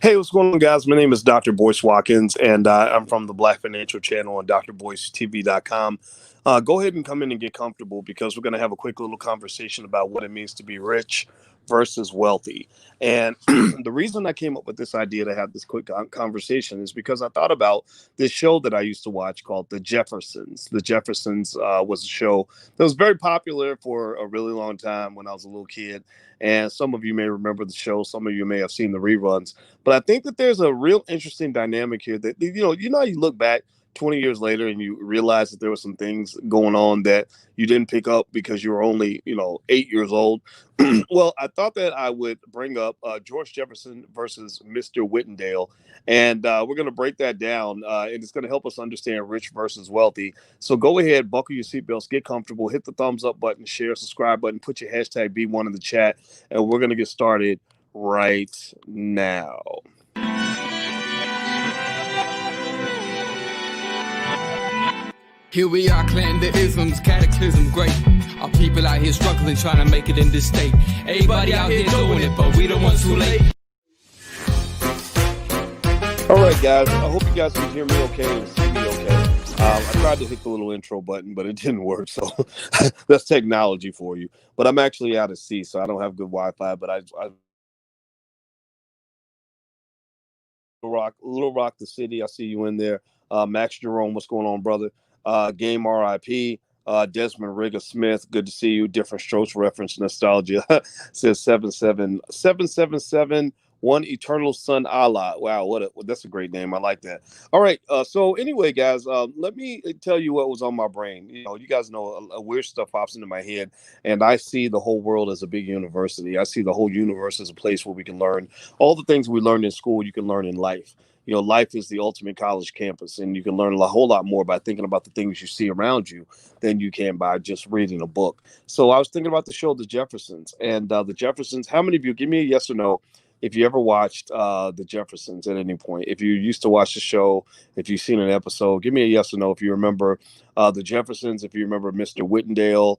Hey, what's going on, guys? My name is Dr. Boyce Watkins, and I'm from the Black Financial Channel on drboycetv.com. Go ahead and come in and get comfortable because we're going to have a quick little conversation about what it means to be rich versus wealthy. And the reason I came up with this idea to have this quick conversation is because I thought about this show that I used to watch called The Jeffersons. The Jeffersons was a show that was very popular for a really long time when I was a little kid. And some of you may remember the show, some of you may have seen the reruns. But I think that there's a real interesting dynamic here that, how you look back 20 years later and you realize that there were some things going on that you didn't pick up because you were only, 8 years old. Well, I thought that I would bring up George Jefferson versus Mr. Whittendale. And we're going to break that down. And it's going to help us understand rich versus wealthy. So go ahead, buckle your seatbelts, get comfortable, hit the thumbs up button, share, subscribe button, put your hashtag B1 in the chat. And we're going to get started right now. Here we are, clan the isms, cataclysm great. Our people out here struggling, trying to make it in this state. Everybody out here doing it, but we the ones too late. All right, guys. I hope you guys can hear me okay and see me okay. I tried to hit the little intro button, but it didn't work. So that's technology for you. But I'm actually out at sea, so I don't have good Wi-Fi. But I Little Rock, the city. I see you in there. Max Jerome, what's going on, brother? Game RIP. Desmond Rigger Smith, good to see you. Different Strokes reference nostalgia. Says 77777 One Eternal Son Allah. Wow, that's a great name. I like that. All right. So anyway, guys, let me tell you what was on my brain. You guys know weird stuff pops into my head, and I see the whole world as a big university. I see the whole universe as a place where we can learn all the things we learned in school. You can learn in life. Life is the ultimate college campus, and you can learn a whole lot more by thinking about the things you see around you than you can by just reading a book. So I was thinking about the show The Jeffersons, and The Jeffersons. How many of you, give me a yes or no, if you ever watched The Jeffersons at any point? If you used to watch the show, if you've seen an episode, give me a yes or no if you remember The Jeffersons, if you remember Mr. Whittendale,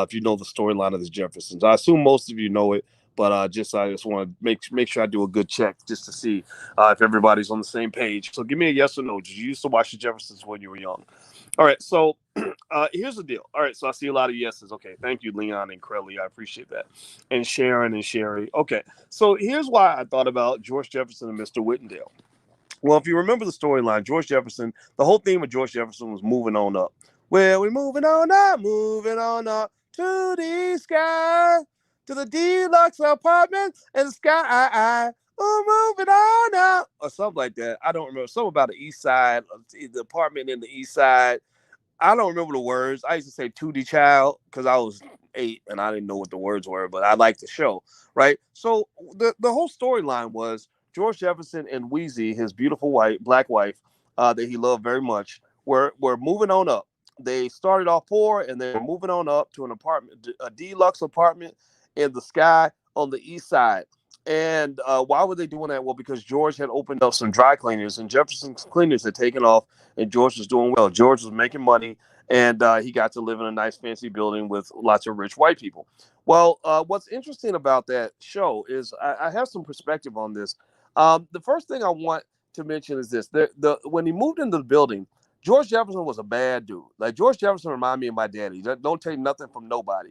if you know the storyline of The Jeffersons. I assume most of you know it. But I just want to make sure I do a good check just to see if everybody's on the same page. So give me a yes or no. Did you used to watch The Jeffersons when you were young? All right. So here's the deal. All right. So I see a lot of yeses. Okay. Thank you, Leon and Crelly. I appreciate that. And Sharon and Sherry. Okay. So here's why I thought about George Jefferson and Mr. Whittendale. Well, if you remember the storyline, George Jefferson, the whole theme of George Jefferson was moving on up. Well, we're moving on up to the sky, to the deluxe apartment in the sky. Oh, moving on up, or something like that. I don't remember. Something about the east side, the apartment in the east side. I don't remember the words. I used to say "2D Child" because I was 8 and I didn't know what the words were, but I liked the show, right? So the whole storyline was George Jefferson and Wheezy, his beautiful black wife, that he loved very much, were moving on up. They started off poor and they were moving on up to an apartment, a deluxe apartment in the sky on the east side. And why were they doing that? Well, because George had opened up some dry cleaners and Jefferson's cleaners had taken off and George was doing well. George was making money and he got to live in a nice fancy building with lots of rich white people. Well, what's interesting about that show is I have some perspective on this. The first thing I want to mention is this. When he moved into the building, George Jefferson was a bad dude. Like George Jefferson reminded me of my daddy. Don't take nothing from nobody.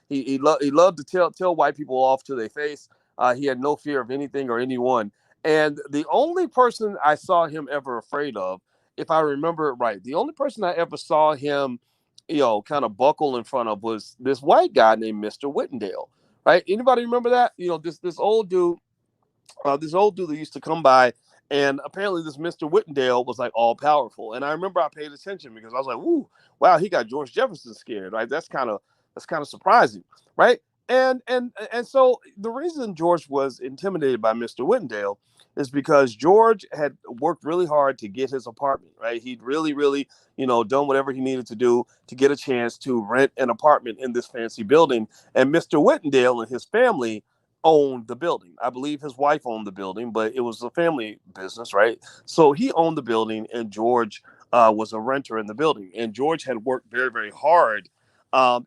He loved to tell white people off to their face. He had no fear of anything or anyone. And the only person I saw him ever afraid of, if I remember it right, the only person I ever saw him, kind of buckle in front of was this white guy named Mr. Whittendale. Right? Anybody remember that? This old dude that used to come by, and apparently this Mr. Whittendale was like all powerful. And I remember I paid attention because I was like, "Ooh, wow, he got George Jefferson scared." Right? That's kind of surprising, right? And so the reason George was intimidated by Mr. Whittendale is because George had worked really hard to get his apartment, right? He'd really, really, done whatever he needed to do to get a chance to rent an apartment in this fancy building. And Mr. Whittendale and his family owned the building. I believe his wife owned the building, but it was a family business, right? So he owned the building and George was a renter in the building. And George had worked very, very hard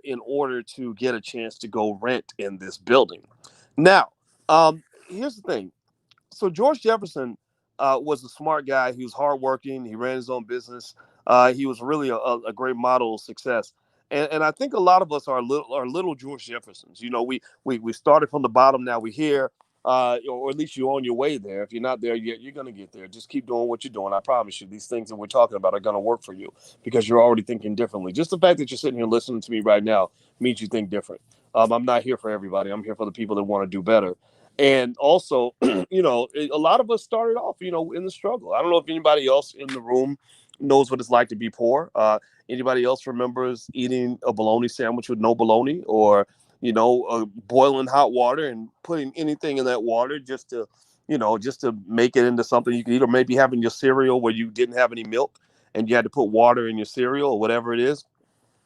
in order to get a chance to go rent in this building. Now, here's the thing. so George Jefferson was a smart guy. He was hardworking. He ran his own business. He was really a great model of success. And I think a lot of us are little George Jeffersons. You know, we started from the bottom. Now we're here, or at least you're on your way there. If you're not there yet, you're going to get there. Just keep doing what you're doing. I promise you, these things that we're talking about are going to work for you because you're already thinking differently. Just the fact that you're sitting here listening to me right now means you think different. I'm not here for everybody. I'm here for the people that want to do better. And also, a lot of us started off, in the struggle. I don't know if anybody else in the room knows what it's like to be poor. Anybody else remembers eating a bologna sandwich with no bologna, or boiling hot water and putting anything in that water just to make it into something you can eat, or maybe having your cereal where you didn't have any milk and you had to put water in your cereal or whatever it is,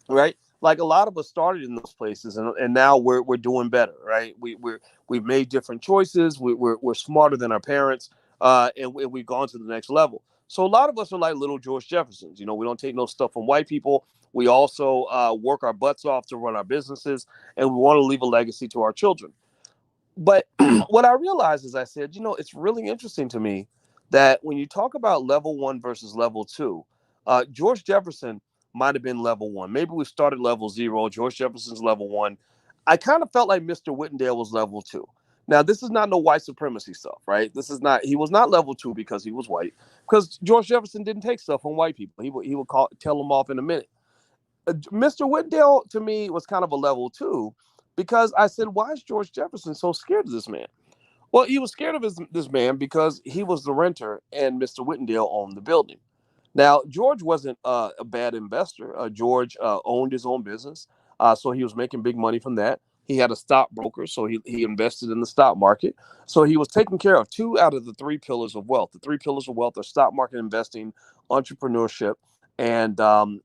right? Like a lot of us started in those places, and now we're doing better, right? We've made different choices. We're smarter than our parents, and we've gone to the next level. So a lot of us are like little George Jeffersons. We don't take no stuff from white people. We also work our butts off to run our businesses, and we want to leave a legacy to our children. But what I realized is I said, it's really interesting to me that when you talk about level one versus level two, George Jefferson might have been level one. Maybe we started level zero. George Jefferson's level one. I kind of felt like Mr. Whittendale was level two. Now, this is not no white supremacy stuff, right? He was not level two because he was white, because George Jefferson didn't take stuff from white people. He would tell them off in a minute. Mr. Whittendale to me was kind of a level two, because I said, why is George Jefferson so scared of this man? Well, he was scared of this man because he was the renter and Mr. Whittendale owned the building. Now, George wasn't a bad investor. George owned his own business, so he was making big money from that. He had a stockbroker, so he invested in the stock market. So he was taking care of two out of the three pillars of wealth. The three pillars of wealth are stock market investing, entrepreneurship, and owning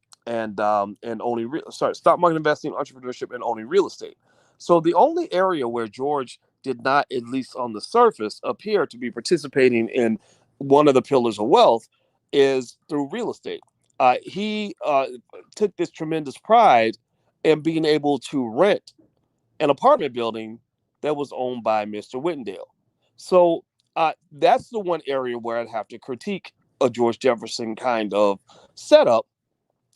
stock market investing, entrepreneurship, and owning real estate. So the only area where George did not, at least on the surface, appear to be participating in one of the pillars of wealth is through real estate. He took this tremendous pride in being able to rent an apartment building that was owned by Mr. Whittendale. So that's the one area where I'd have to critique a George Jefferson kind of setup.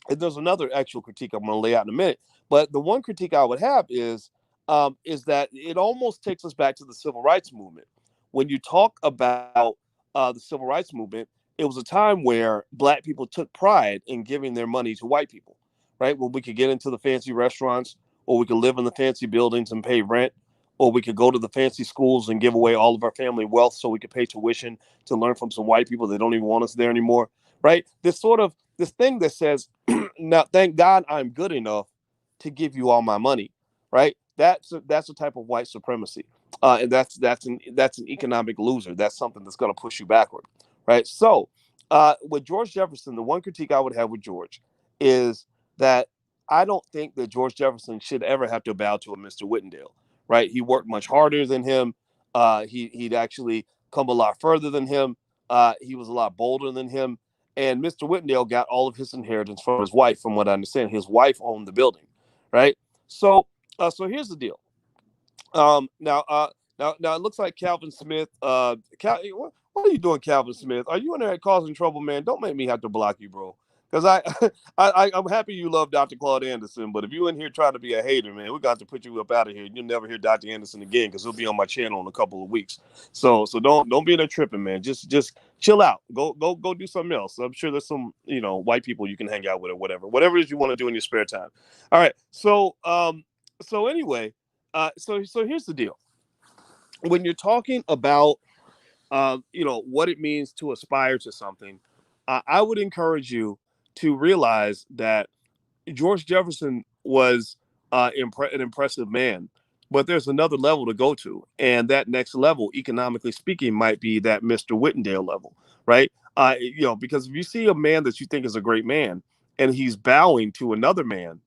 And there's another actual critique I'm going to lay out in a minute. But the one critique I would have is that it almost takes us back to the civil rights movement. When you talk about the civil rights movement, it was a time where black people took pride in giving their money to white people, right? Well, we could get into the fancy restaurants, or we could live in the fancy buildings and pay rent, or we could go to the fancy schools and give away all of our family wealth so we could pay tuition to learn from some white people that don't even want us there anymore, right? This thing that says, now, thank God I'm good enough to give you all my money, right? That's a type of white supremacy, and that's an economic loser. That's something that's going to push you backward, right? So, with George Jefferson, the one critique I would have with George is that I don't think that George Jefferson should ever have to bow to a Mr. Whittendale, right? He worked much harder than him. He'd actually come a lot further than him. He was a lot bolder than him. And Mr. Whittendale got all of his inheritance from his wife, from what I understand. His wife owned the building, right? So here's the deal. Now it looks like Calvin Smith. What are you doing, Calvin Smith? Are you in there causing trouble, man? Don't make me have to block you, bro. Because I'm happy you love Dr. Claude Anderson, but if you in here trying to be a hater, man, we got to put you up out of here. You'll never hear Dr. Anderson again, because he'll be on my channel in a couple of weeks. So don't be in there tripping, man. Just chill out. Go do something else. I'm sure there's some white people you can hang out with, or whatever it is you want to do in your spare time. All right. So anyway, so here's the deal. When you're talking about what it means to aspire to something, I would encourage you to realize that George Jefferson was an impressive man, but there's another level to go to, and that next level, economically speaking, might be that Mr. Whittendale level, right? Because if you see a man that you think is a great man and he's bowing to another man,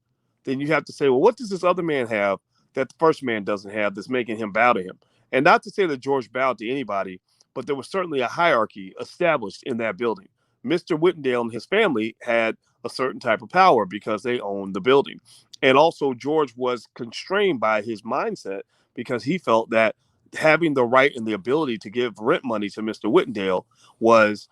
then you have to say, well, what does this other man have that the first man doesn't have that's making him bow to him? And not to say that George bowed to anybody, but there was certainly a hierarchy established in that building. Mr. Whittendale and his family had a certain type of power because they owned the building. And also George was constrained by his mindset because he felt that having the right and the ability to give rent money to Mr. Whittendale was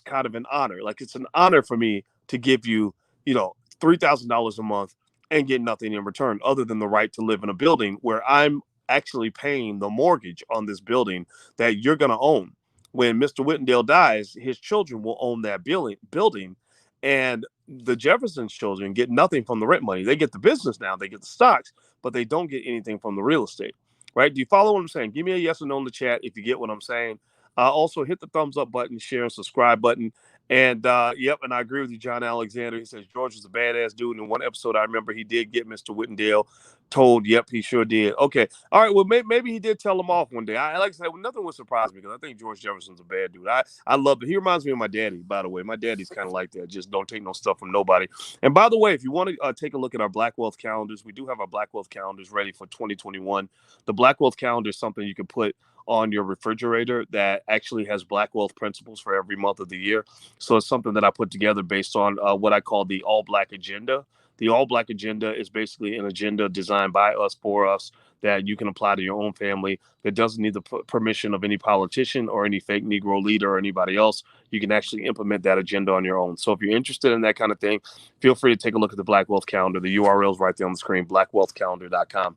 kind of an honor. Like it's an honor for me to give you, $3,000 a month and get nothing in return other than the right to live in a building where I'm actually paying the mortgage on this building that you're going to own. When Mr. Whittendale dies, his children will own that building, and the Jefferson's children get nothing from the rent money. They get the business now, they get the stocks, but they don't get anything from the real estate. Right? Do you follow what I'm saying? Give me a yes or no in the chat if you get what I'm saying. Also, hit the thumbs up button, share, and subscribe button. And yep, and I agree with you, John Alexander. He says George was a badass dude. In one episode, I remember he did get Mr. Whittendale told. Yep, he sure did. Okay, all right. Well, maybe he did tell him off one day. I like I said, nothing would surprise me because I think George Jefferson's a bad dude. I love it. He reminds me of my daddy, by the way. My daddy's kind of like that. Just don't take no stuff from nobody. And by the way, if you want to take a look at our Black Wealth calendars, we do have our Black Wealth calendars ready for 2021. The Black Wealth calendar is something you can put on your refrigerator that actually has Black Wealth principles for every month of the year. So it's something that I put together based on what I call the All Black Agenda. The All Black Agenda is basically an agenda designed by us for us that you can apply to your own family that doesn't need the permission of any politician or any fake Negro leader or anybody else. You can actually implement that agenda on your own. So if you're interested in that kind of thing, feel free to take a look at the Black Wealth Calendar. The URL is right there on the screen, blackwealthcalendar.com.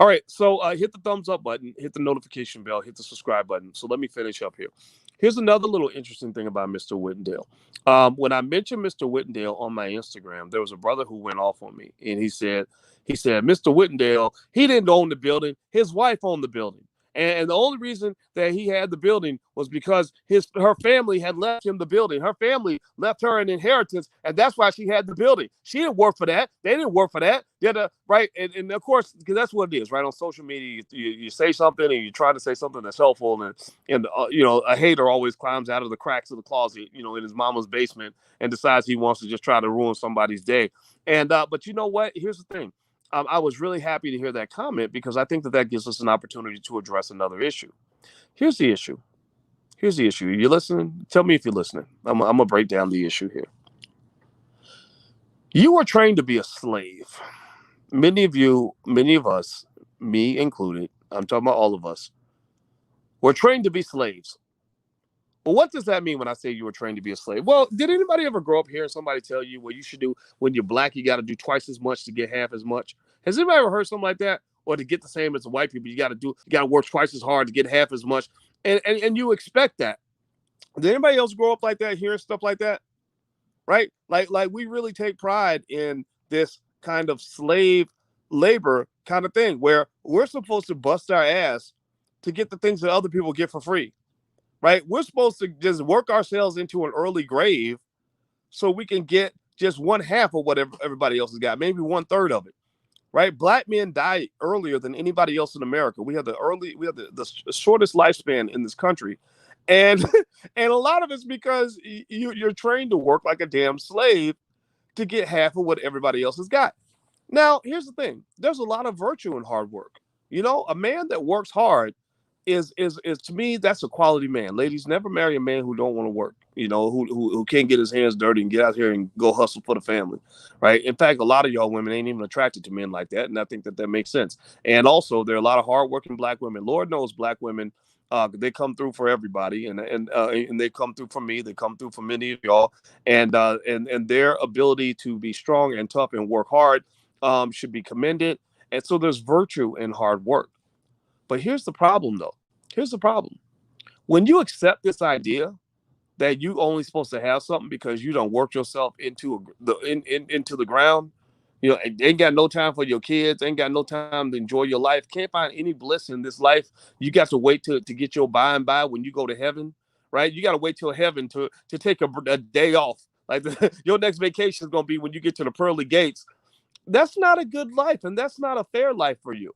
All right, so hit the thumbs up button, hit the notification bell, hit the subscribe button. So let me finish up here. Here's another little interesting thing about Mr. Whittendale. When I mentioned Mr. Whittendale on my Instagram, there was a brother who went off on me, and he said, Mr. Whittendale, he didn't own the building. His wife owned the building. And the only reason that he had the building was because her family had left him the building. Her family left her an inheritance, and that's why she had the building. She didn't work for that. They didn't work for that. Right? And of course, because that's what it is, right? On social media, you say something and you try to say something that's helpful, and a hater always climbs out of the cracks of the closet, in his mama's basement and decides he wants to just try to ruin somebody's day. And but you know what? Here's the thing. I was really happy to hear that comment because I think that gives us an opportunity to address another issue. Here's the issue. You listening? Tell me if you're listening. I'm going to break down the issue here. You were trained to be a slave. Many of us, me included, I'm talking about all of us, were trained to be slaves. But what does that mean when I say you were trained to be a slave? Well, did anybody ever grow up hearing somebody tell you what you should do when you're black, you got to do twice as much to get half as much? Has anybody ever heard something like that? Or to get the same as the white people, you got to work twice as hard to get half as much. And you expect that. Did anybody else grow up like that, hearing stuff like that? Right? Like we really take pride in this kind of slave labor kind of thing where we're supposed to bust our ass to get the things that other people get for free. Right? We're supposed to just work ourselves into an early grave so we can get just one half of what everybody else has got, maybe 1/3 of it. Right? Black men die earlier than anybody else in America. We have the shortest lifespan in this country. And and a lot of it's because you're trained to work like a damn slave to get half of what everybody else has got. Now, here's the thing. There's a lot of virtue in hard work. A man that works hard is to me, that's a quality man. Ladies, never marry a man who don't want to work, who can't get his hands dirty and get out here and go hustle for the family, right? In fact, a lot of y'all women ain't even attracted to men like that, and I think that makes sense. And also, there are a lot of hardworking black women. Lord knows black women, they come through for everybody, and they come through for me. They come through for many of y'all, and their ability to be strong and tough and work hard should be commended. And so there's virtue in hard work. But here's the problem, though. Here's the problem. When you accept this idea that you only supposed to have something because you don't work yourself into the ground, ain't got no time for your kids, ain't got no time to enjoy your life, can't find any bliss in this life. You got to wait to get your by and by when you go to heaven, right? You got to wait till heaven to take a day off. Like your next vacation is going to be when you get to the pearly gates. That's not a good life, and that's not a fair life for you.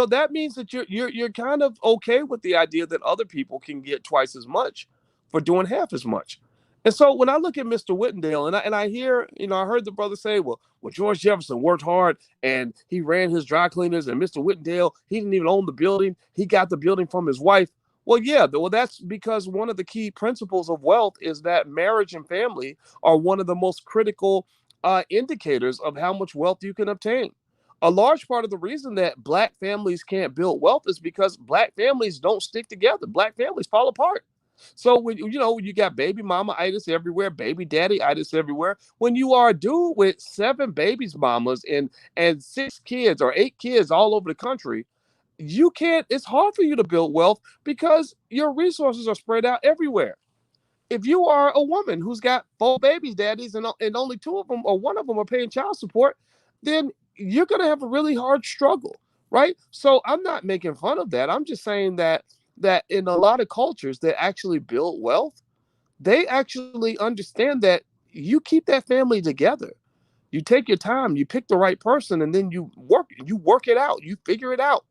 That means that you're kind of okay with the idea that other people can get twice as much for doing half as much. And so when I look at Mr. Whittendale and I hear, I heard the brother say, well, George Jefferson worked hard and he ran his dry cleaners, and Mr. Whittendale, he didn't even own the building. He got the building from his wife. Well, yeah, that's because one of the key principles of wealth is that marriage and family are one of the most critical indicators of how much wealth you can obtain. A large part of the reason that black families can't build wealth is because black families don't stick together. Black families fall apart. So when when you got baby mama itis everywhere, baby daddy itis everywhere. When you are a dude with seven babies mamas and six kids or eight kids all over the country, you can't. It's hard for you to build wealth because your resources are spread out everywhere. If you are a woman who's got four babies daddies and only two of them or one of them are paying child support, then you're going to have a really hard struggle, right? So I'm not making fun of that. I'm just saying that in a lot of cultures that actually build wealth, they actually understand that you keep that family together. You take your time, you pick the right person, and then you work it out, you figure it out,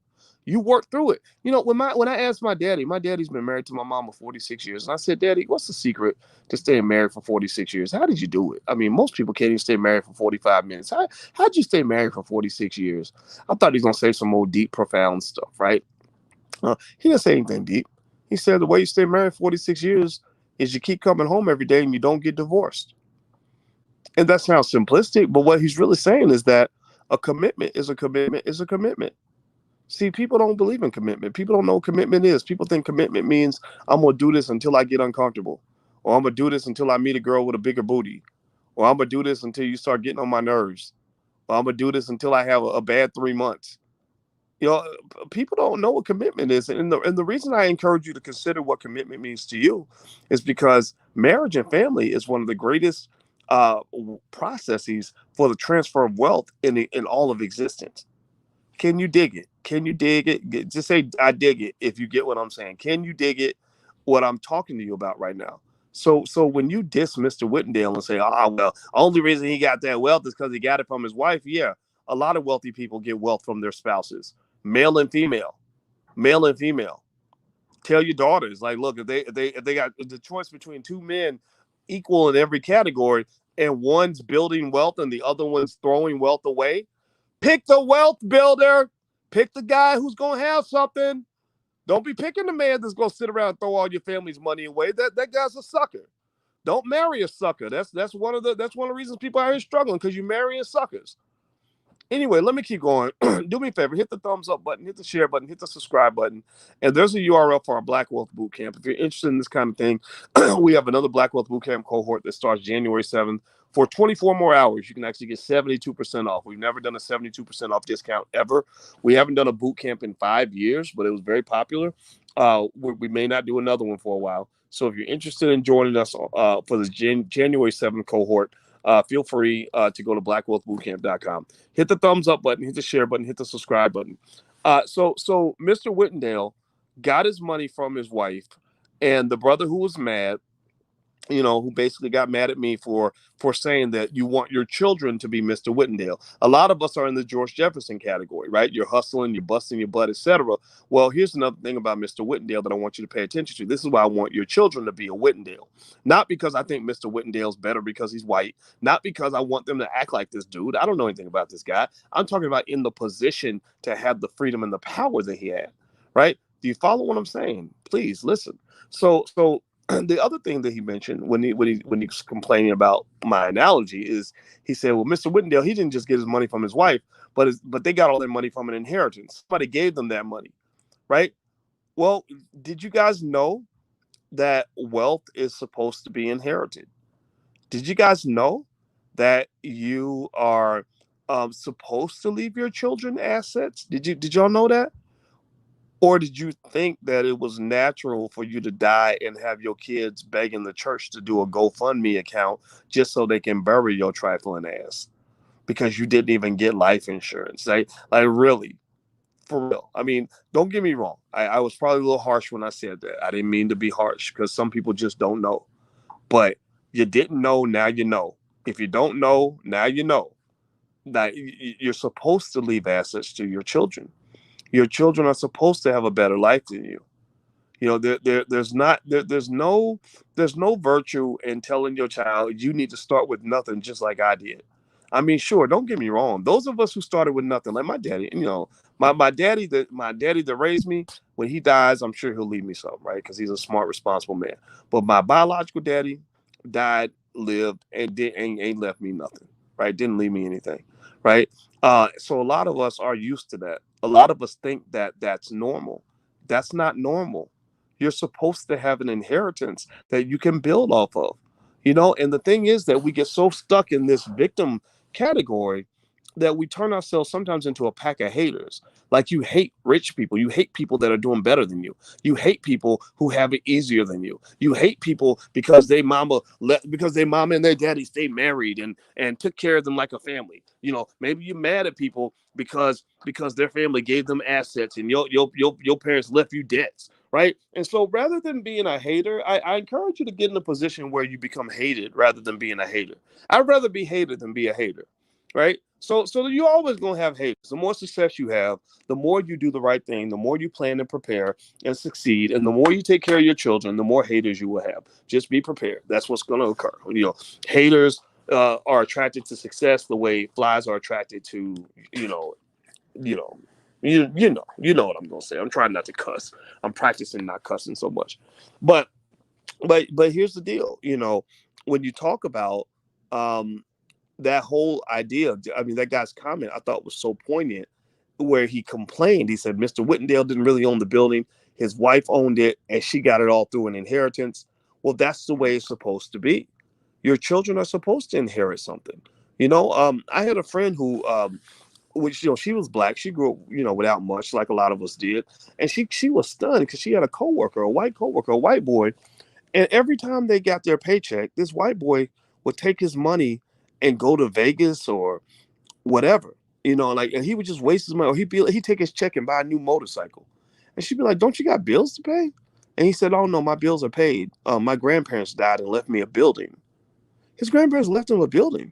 you work through it. When I asked my daddy's been married to my mama 46 years, and I said, Daddy, what's the secret to staying married for 46 years? How did you do it? I mean, most people can't even stay married for 45 minutes. How'd you stay married for 46 years? I thought he was gonna say some more deep, profound stuff, right? He didn't say anything deep. He said the way you stay married 46 years is you keep coming home every day and you don't get divorced. And that sounds simplistic, but what he's really saying is that a commitment is a commitment is a commitment. See, people don't believe in commitment. People don't know what commitment is. People think commitment means I'm going to do this until I get uncomfortable, or I'm going to do this until I meet a girl with a bigger booty, or I'm going to do this until you start getting on my nerves, or I'm going to do this until I have a bad 3 months. You know, people don't know what commitment is. And the reason I encourage you to consider what commitment means to you is because marriage and family is one of the greatest processes for the transfer of wealth in all of existence. Can you dig it? Can you dig it? Just say I dig it if you get what I'm saying. Can you dig it? What I'm talking to you about right now. So when you diss Mr. Whittendale and say, well, only reason he got that wealth is because he got it from his wife. Yeah, a lot of wealthy people get wealth from their spouses, male and female, male and female. Tell your daughters, like, look, if they got the choice between two men equal in every category, and one's building wealth and the other one's throwing wealth away, pick the wealth builder. Pick the guy who's going to have something. Don't be picking the man that's going to sit around and throw all your family's money away. That guy's a sucker. Don't marry a sucker. That's one of the reasons people are here struggling, because you're marrying suckers. Anyway, let me keep going. Do me a favor, hit the thumbs up button, hit the share button, hit the subscribe button. And there's a URL for our Black Wealth Bootcamp. If you're interested in this kind of thing, we have another Black Wealth Bootcamp cohort that starts January 7th. For 24 more hours, you can actually get 72% off. We've never done a 72% off discount ever. We haven't done a boot camp in 5 years, but it was very popular. We may not do another one for a while. So if you're interested in joining us for the January 7th cohort, feel free to go to blackwealthbootcamp.com. Hit the thumbs up button, hit the share button, hit the subscribe button. So Mr. Whittendale got his money from his wife, and the brother who was mad, who basically got mad at me for saying that you want your children to be Mr. Whittendale. A lot of us are in the George Jefferson category, right? You're hustling, you're busting your butt, etc. Well, here's another thing about Mr. Whittendale that I want you to pay attention to. This is why I want your children to be a Whittendale. Not because I think Mr. Whittendale's better because he's white. Not because I want them to act like this dude. I don't know anything about this guy. I'm talking about in the position to have the freedom and the power that he had, right? Do you follow what I'm saying? Please listen. So the other thing that he mentioned when he was complaining about my analogy is he said, well, Mr. Whittendale, he didn't just get his money from his wife, but they got all their money from an inheritance. Somebody gave them that money, right? Well, did you guys know that wealth is supposed to be inherited? Did you guys know that you are supposed to leave your children assets? Did y'all know that? Or did you think that it was natural for you to die and have your kids begging the church to do a GoFundMe account just so they can bury your trifling ass because you didn't even get life insurance? Like really, for real. I mean, don't get me wrong. I was probably a little harsh when I said that. I didn't mean to be harsh because some people just don't know. But you didn't know, now you know. If you don't know, now you know that you're supposed to leave assets to your children. Your children are supposed to have a better life than you. There's no virtue in telling your child you need to start with nothing, just like I did. I mean, sure, don't get me wrong. Those of us who started with nothing, like my daddy, my daddy that raised me, when he dies, I'm sure he'll leave me something, right? Because he's a smart, responsible man. But my biological daddy died, lived, and ain't left me nothing, right? Didn't leave me anything, right? So a lot of us are used to that. A lot of us think that that's normal. That's not normal. You're supposed to have an inheritance that you can build off of, and the thing is that we get so stuck in this victim category that we turn ourselves sometimes into a pack of haters. Like, you hate rich people, you hate people that are doing better than you hate people who have it easier than you hate people because because they mama and their daddy stayed married and took care of them like a family. Maybe you're mad at people because their family gave them assets and your parents left you debts, right? And so rather than being a hater, I encourage you to get in a position where you become hated rather than being a hater. I'd rather be hated than be a hater, right? So you're always going to have haters. The more success you have, the more you do the right thing, the more you plan and prepare and succeed, and the more you take care of your children, the more haters you will have. Just be prepared. That's what's going to occur. Haters are attracted to success the way flies are attracted to, you know, you know, you know what I'm going to say. I'm trying not to cuss. I'm practicing not cussing so much, but but here's the deal. When you talk about um that whole idea, I mean, that guy's comment I thought was so poignant, where he complained. He said Mr. Whittendale didn't really own the building. His wife owned it, and she got it all through an inheritance. Well, that's the way it's supposed to be. Your children are supposed to inherit something. I had a friend who, which she was black. She grew up, without much, like a lot of us did, and she was stunned because she had a coworker, a white boy, and every time they got their paycheck, this white boy would take his money and go to Vegas or whatever, and he would just waste his money, or he'd take his check and buy a new motorcycle. And she'd be like, "Don't you got bills to pay?" And he said, "Oh no, my bills are paid. My grandparents died and left me a building." His grandparents left him a building,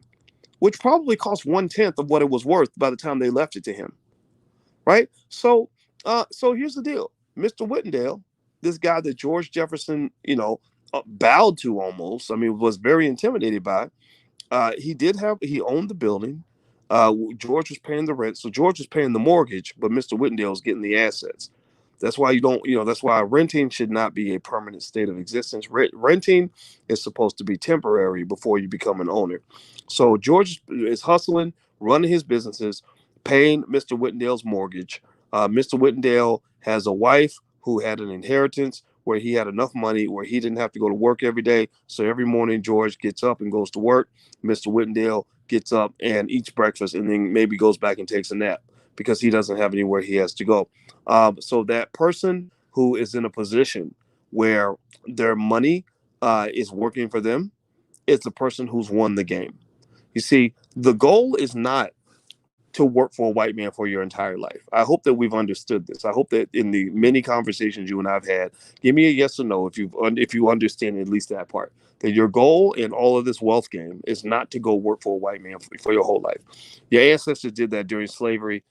which probably cost 1/10 of what it was worth by the time they left it to him, right? So here's the deal, Mr. Whittendale, this guy that George Jefferson, bowed to almost. I mean, was very intimidated by. He owned the building. George was paying the rent, so George was paying the mortgage, but Mr. Whittendale was getting the assets. That's why you don't, that's why renting should not be a permanent state of existence. Renting is supposed to be temporary before you become an owner. So George is hustling, running his businesses, paying Mr. Whittendale's mortgage. Mr. Whittendale has a wife who had an inheritance where he had enough money where he didn't have to go to work every day. So every morning, George gets up and goes to work. Mr. Whittendale gets up and eats breakfast and then maybe goes back and takes a nap because he doesn't have anywhere he has to go. So that person who is in a position where their money is working for them is the person who's won the game. You see, the goal is not to work for a white man for your entire life. I hope that we've understood this. I hope that in the many conversations you and I've had, give me a yes or no if you understand at least that part. That your goal in all of this wealth game is not to go work for a white man for your whole life. Your ancestors did that during slavery,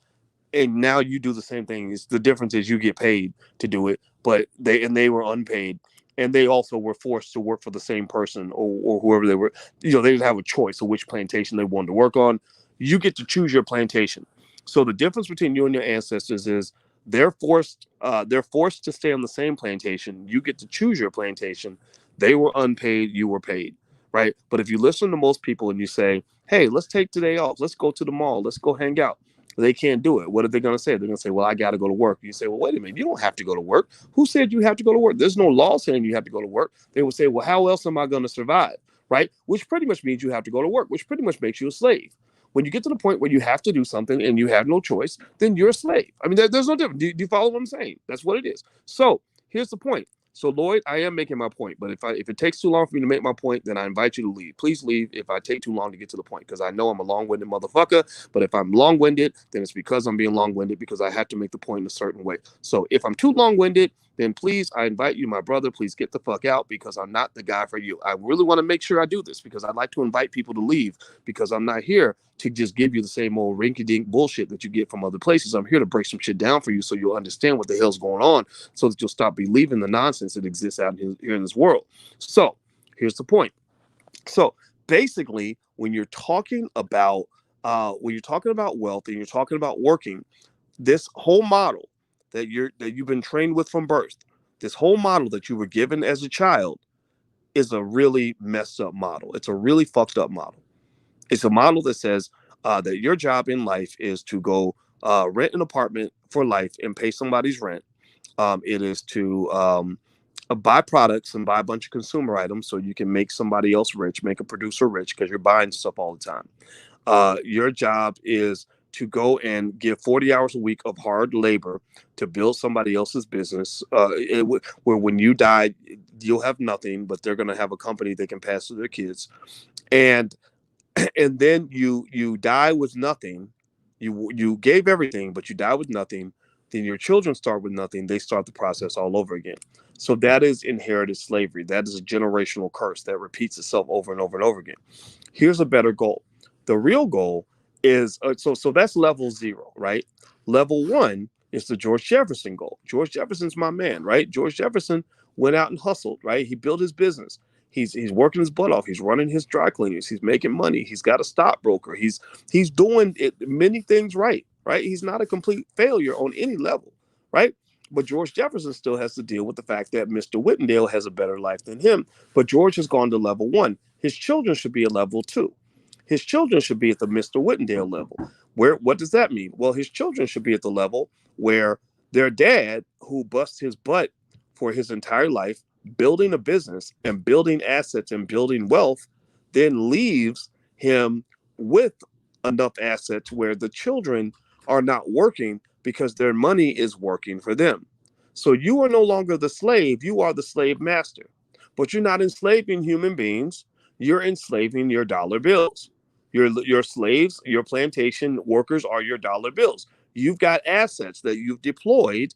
and now you do the same thing. The difference is you get paid to do it, but they were unpaid, and they also were forced to work for the same person or whoever they were. They didn't have a choice of which plantation they wanted to work on. You get to choose your plantation. So the difference between you and your ancestors is they're forced to stay on the same plantation. You get to choose your plantation. They were unpaid, you were paid, right? But if you listen to most people and you say, "Hey, let's take today off. Let's go to the mall. Let's go hang out." They can't do it. What are they going to say? They're going to say, "Well, I got to go to work." You say, "Well, wait a minute. You don't have to go to work. Who said you have to go to work? There's no law saying you have to go to work." They would say, "Well, how else am I going to survive?" Right? Which pretty much means you have to go to work, which pretty much makes you a slave. When you get to the point where you have to do something and you have no choice, then you're a slave. I mean, there's no difference. Do you follow what I'm saying? That's what it is. So here's the point. So Lloyd, I am making my point, but if it takes too long for me to make my point, then I invite you to leave. Please leave if I take too long to get to the point, because I know I'm a long-winded motherfucker. But if I'm long-winded, then it's because I'm being long-winded because I have to make the point in a certain way. So if I'm too long-winded, then please, I invite you, my brother, please get the fuck out, because I'm not the guy for you. I really want to make sure I do this because I'd like to invite people to leave, because I'm not here to just give you the same old rinky-dink bullshit that you get from other places. I'm here to break some shit down for you so you'll understand what the hell's going on, so that you'll stop believing the nonsense that exists out here in this world. So here's the point. So basically, when you're talking about wealth and you're talking about working, this whole model that you've been trained with from birth, this whole model that you were given as a child, is a really messed up model. It's a really fucked up model. It's a model that says that your job in life is to go rent an apartment for life and pay somebody's rent. It is to buy products and buy a bunch of consumer items so you can make somebody else rich, make a producer rich because you're buying stuff all the time. Your job is to go and give 40 hours a week of hard labor to build somebody else's business, where when you die, you'll have nothing, but they're going to have a company they can pass to their kids. And and then you die with nothing. You gave everything, but you die with nothing. Then your children start with nothing. They start the process all over again. So that is inherited slavery. That is a generational curse that repeats itself over and over and over again. Here's a better goal. The real goal is so that's level zero, right? Level one is the George Jefferson goal. George Jefferson's my man, right? George Jefferson went out and hustled, right? He built his business. He's working his butt off. He's running his dry cleaners. He's making money. He's got a stockbroker. He's doing it, many things right, right? He's not a complete failure on any level, right? But George Jefferson still has to deal with the fact that Mr. Whittendale has a better life than him. But George has gone to level one. His children should be at level two. His children should be at the Mr. Whittendale level. What does that mean? Well, his children should be at the level where their dad, who busts his butt for his entire life, building a business and building assets and building wealth, then leaves him with enough assets where the children are not working because their money is working for them. So you are no longer the slave, you are the slave master. But you're not enslaving human beings, you're enslaving your dollar bills. Your slaves, your plantation workers are your dollar bills. You've got assets that you've deployed,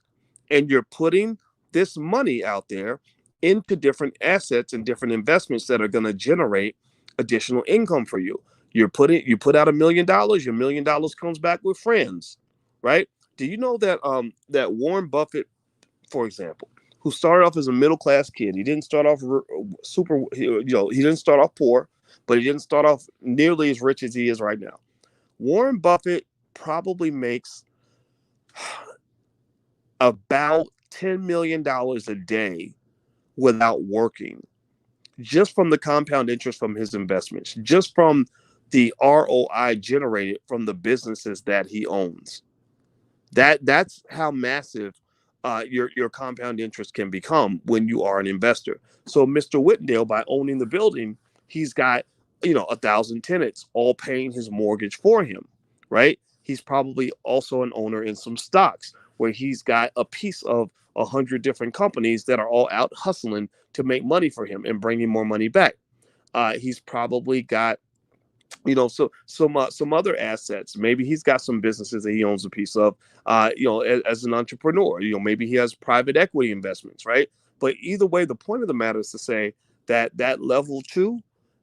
and you're putting this money out there into different assets and different investments that are going to generate additional income for you. You put out $1 million, your $1 million comes back with friends, right? Do you know that that Warren Buffett, for example, who started off as a middle class kid, he didn't start off super, he didn't start off poor, but he didn't start off nearly as rich as he is right now. Warren Buffett probably makes about $10 million a day without working, just from the compound interest from his investments, just from the ROI generated from the businesses that he owns. That's how massive your compound interest can become when you are an investor. So Mr. Whittendale, by owning the building, he's got 1,000 tenants all paying his mortgage for him, right? He's probably also an owner in some stocks where he's got a piece of 100 different companies that are all out hustling to make money for him and bringing more money back. He's probably got some other assets. Maybe he's got some businesses that he owns a piece of, as an entrepreneur. Maybe he has private equity investments, right? But either way, the point of the matter is to say that level two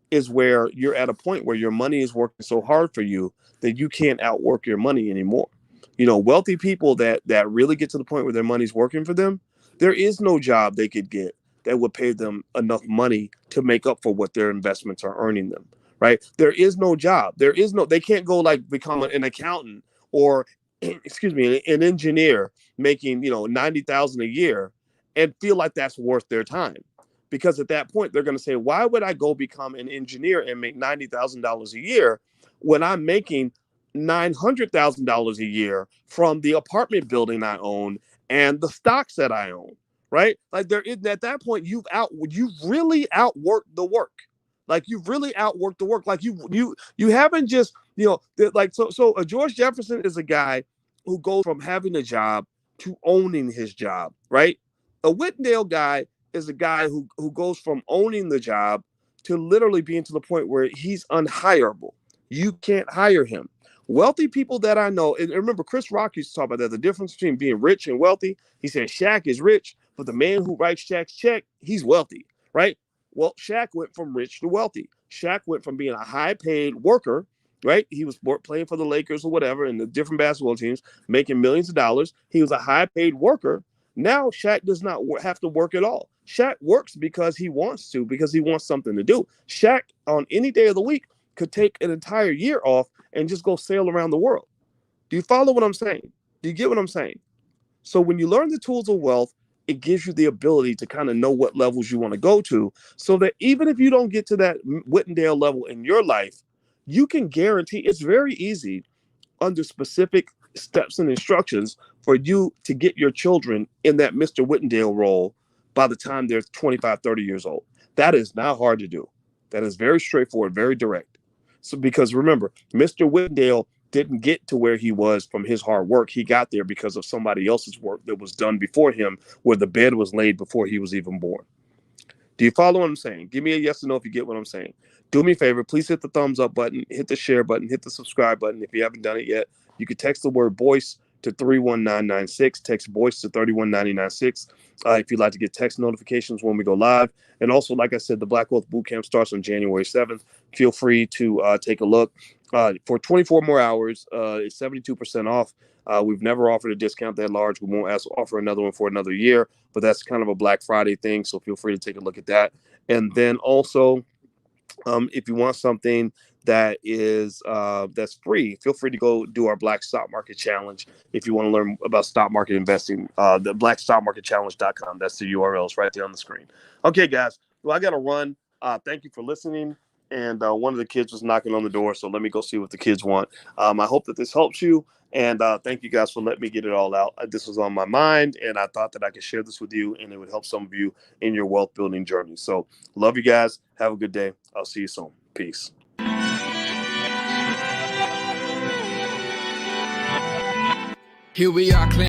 is where you're at a point where your money is working so hard for you that you can't outwork your money anymore. Wealthy people that really get to the point where their money's working for them, there is no job they could get that would pay them enough money to make up for what their investments are earning them. Right? There is no job. They can't go like become an accountant or excuse me, an engineer making, 90,000 a year and feel like that's worth their time. Because at that point they're going to say, why would I go become an engineer and make $90,000 a year when I'm making $900,000 a year from the apartment building I own and the stocks that I own, right? Like there is, at that point you've really outworked the work. Like you've really outworked the work. Like you haven't just, George Jefferson is a guy who goes from having a job to owning his job, right? A Whittendale guy is a guy who goes from owning the job to literally being to the point where he's unhireable. You can't hire him. Wealthy people that I know, and remember Chris Rock used to talk about that, the difference between being rich and wealthy. He said Shaq is rich, but the man who writes Shaq's check, he's wealthy, right? Well, Shaq went from rich to wealthy. Shaq went from being a high-paid worker, right? He was playing for the Lakers or whatever and the different basketball teams, making millions of dollars. He was a high-paid worker. Now Shaq does not have to work at all. Shaq works because he wants to, because he wants something to do. Shaq, on any day of the week, could take an entire year off and just go sail around the world. Do you follow what I'm saying? Do you get what I'm saying? So when you learn the tools of wealth, it gives you the ability to kind of know what levels you want to go to, so that even if you don't get to that Whittendale level in your life, you can guarantee it's very easy under specific steps and instructions for you to get your children in that Mr. Whittendale role by the time they're 25, 30 years old. That is not hard to do. That is very straightforward, very direct. So, because remember, Mr. Whittendale didn't get to where he was from his hard work. He got there because of somebody else's work that was done before him, where the bed was laid before he was even born. Do you follow what I'm saying? Give me a yes or no if you get what I'm saying. Do me a favor. Please hit the thumbs up button, hit the share button, hit the subscribe button. If you haven't done it yet, you can text the word Boyce to 31996. Text Boyce to 31996 if you'd like to get text notifications when we go live. And also, like I said, the Black Wealth Bootcamp starts on January 7th. Feel free to take a look. For 24 more hours, it's 72% off. We've never offered a discount that large. We won't offer another one for another year, but that's kind of a Black Friday thing. So feel free to take a look at that. And then also, if you want something that is that's free, feel free to go do our Black Stock Market Challenge. If you want to learn about stock market investing, the blackstockmarketchallenge.com. That's the URL. It's right there on the screen. Okay, guys. Well, I got to run. Thank you for listening. And one of the kids was knocking on the door, so let me go see what the kids want. I hope that this helps you. And thank you guys for letting me get it all out. This was on my mind, and I thought that I could share this with you, and it would help some of you in your wealth building journey. So love you guys. Have a good day. I'll see you soon. Peace. Here we are,